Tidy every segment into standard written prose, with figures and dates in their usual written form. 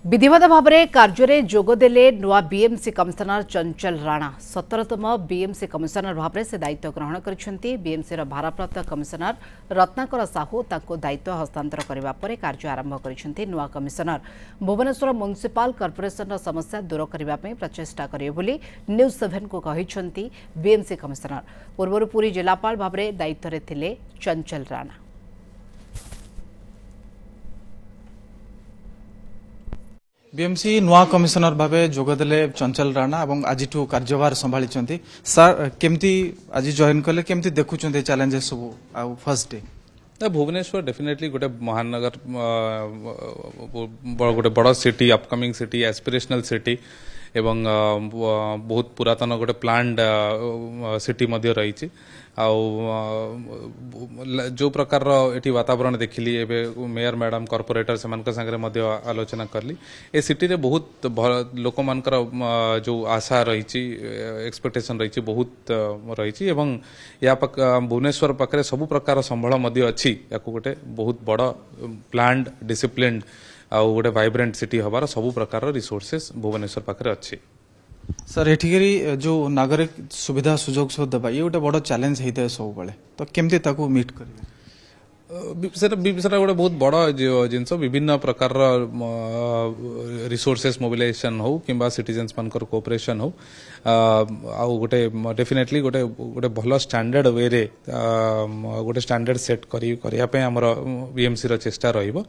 विधिवत भाव में कार्य जोगदेले नुआ बीएमसी कमिशनर चंचल राणा 17तम बीएमसी कमिशनर भाव से दायित्व ग्रहण कर बीएमसी भारप्राप्त कमिशनर रत्नाकर साहू दायित्व हस्तांतर करने पर कार्य आरंभ कर नुआ कमिशनर भुवनेश्वर म्युनिसिपल कॉर्पोरेशन समस्या दूर करने प्रचेषा करेंगे न्यूज 7 को कहते बीएमसी कमिशनर पूर्व पुरी जिलापाल भाव में दायित्व थे चंचल राणा। बीएमसी नुआ कमिशनर भावे जोगदेले चंचल राणा और आज कार्यभार संभाली सर केमती आज जॉइन कले केमती देखुं चैलेंजेस सब आउ फर्स्ट डे भुवनेश्वर डेफिनेटली गोटे महानगर गोटे बड़ city upcoming city aspirational city एवं बहुत पुरातन गोटे प्लान्ड सिटी मध्य रही जो प्रकार एटी वातावरण देखिली एवं मेयर मैडम कॉर्पोरेटर से आलोचना करली ए सिटी रे बहुत लोक मानकर जो आशा रही एक्सपेक्टेशन रही बहुत रही एवं या भुवनेश्वर पाखे सब प्रकार संबल मध्य अच्छी या गोटे बहुत बड़ प्लान्ड डिसिप्लिन्ड आउ गोटे वाइब्रेंट सिटी हबार सब प्रकार रिसोर्सेस भुवनेश्वर पाखे अच्छी। सर एठिकरी जो नागरिक सुविधा सुजोग सब देबा ये गोटे बड़ चैलेंज होता है सब बेले तो केमती ताकू मीट करिवे सेटा गोटे बहुत बड़ जिनस विभिन्न प्रकार रिसोर्सेस मोबिलाइजेशन हो किंबा सिटीजन्स मानकर कोऑपरेशन हो आउ गोटे डेफिनेटली गोटे गोटे भल स्टैंडर्ड वे रे गोटे स्टैंडर्ड सेट करिया पे हमर बीएमसी रो चेष्टा रहिबो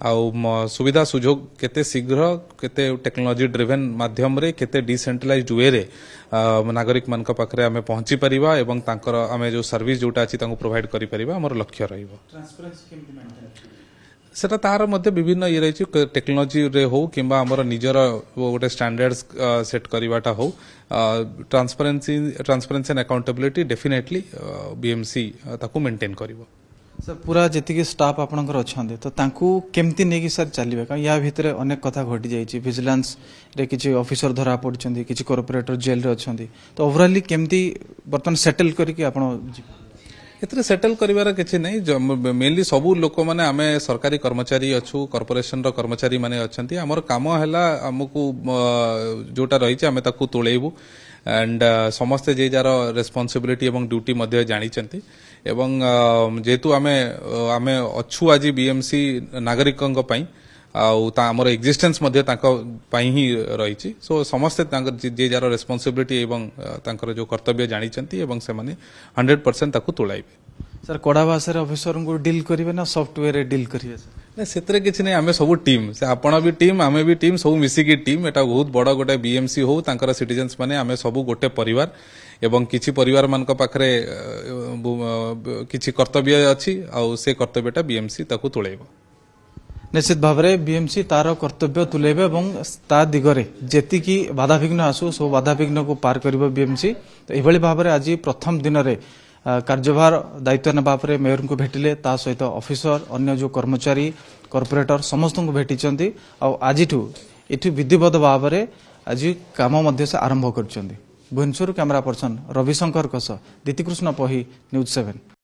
आउ सुविधा सुजोग केते शीघ्र केते टेक्नोलॉजी ड्रिवेन माध्यम रे केते डिसेंट्रलाइज्ड वे रे नागरिक मान पाखे आम पहुंची पारिबा एवं तांकर आमे जो सर्विस जोटा अछि तांको प्रोवाइड करि परिबा हमर लक्ष्य रहिबो। सेटा तार मध्य विभिन्न ये रही टेक्नोलॉजी रे हो किंबा हमर निजर गोटे स्टैंडर्ड्स सेट करिवाटा हो transparency and accountability definitely BMC ताकू मेंटेन करिवो। सर पूरा जी स्टाफ आपंकर अच्छा तो तांकू केमती नहीं सर चलिए कहीं या भितर अनेक कथा घटी जाइए विजिलेंस रे किसी ऑफिसर धरा पड़छंती किसी कॉर्पोरेटर जेल रे अछंती तो ओवरऑली केमती बर्तन सेटल करके आपण एतरे सेटल करिवार किछि नहीं मेनली सबू लोक माने आमे सरकारी कर्मचारी अच्छु कॉर्पोरेशन रो कर्मचारी माने अछंती हमर काम हैला हमकु जोटा रही आमे ताकू तोलेबू एंड समस्ते जे जार रेस्पॉन्सिबिलिटी एवं ड्यूटी मध्य जानिचंती एवं जेतु आमे आमे अच्छु आज बीएमसी नागरिकंग पई आमर एक्जिस्टेंस मध्य ही रही सो समस्ते जे जार रेस्पॉन्सिबिलिटी एवं तांकर जो कर्तव्य जानिचंती एवं से माने 100% ताकू तोलाइबे। सर कड़ा भाषा ऑफिसर को डील करिवे ना सॉफ्टवेयर डील करिवे सर सेतरे किछि नै आमे सब टीम से आपण भी टीम आमे भी टीम सब मिसी की टीम एटा बहुत बड़ गोटे बीएमसी हो तांकर सिटीजन्स माने आमे सब गोटे परिवार एवं किछि परिवार मान पाखरे किछि कर्तव्य अछि आ से कर्तव्यटा बीएमसी ताकू तोलेबो। निश्चित भाव में बीएमसी तार कर्तव्य तुलेबे और ता दिगरे जेतिकी बाधाविघ्न आसू सब बाधाविघ्न को पार करिबो बीएमसी। तो एभली भाव में आज प्रथम दिन रे कार्यभार दायित्व नेबा परे मेयर को भेटिले ता सहित ऑफिसर अन्य जो कर्मचारी कॉर्पोरेटर समस्त को भेटिचंती आ आजिठू एठी विधिवत भाव में आज काम मध्य से आरंभ करचंती। भुवनेश्वर कैमरा पर्सन रविशंकर दीतिकृष्ण पही न्यूज 7।